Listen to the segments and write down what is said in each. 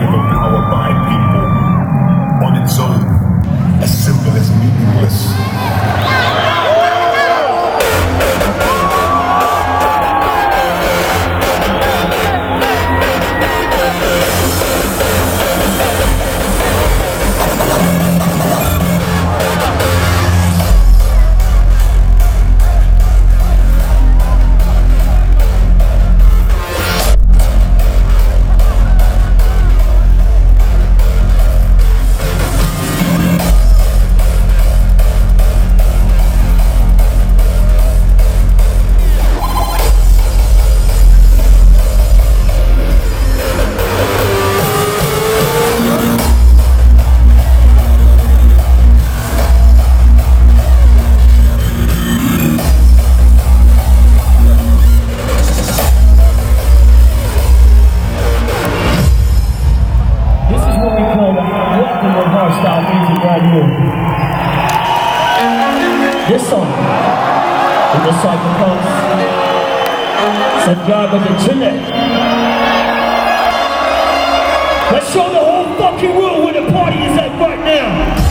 given power by people. On its own, a symbol is meaningless. This song is the Psyko Punkz, Santiago de Chile. Let's show the whole fucking world where the party is at right now.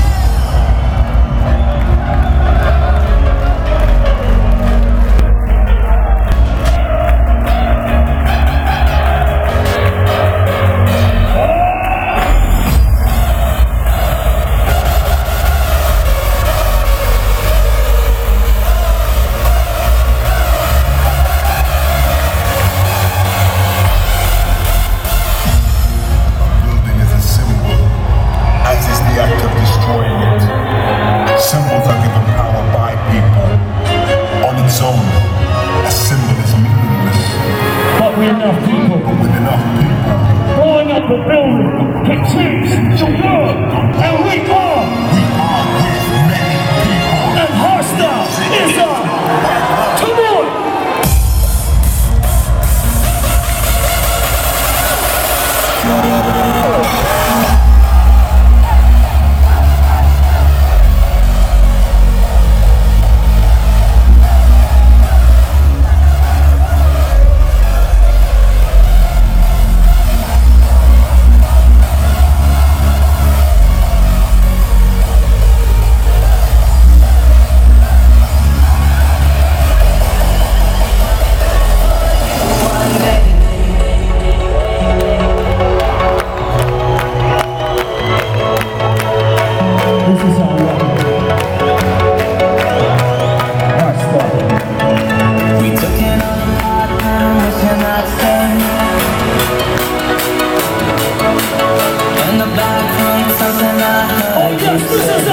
Symbols are given power by people. On its own, a symbol is meaningless. But with enough people, blowing up a building can change the world. And we are with many people. And hostile is our. Come on! This is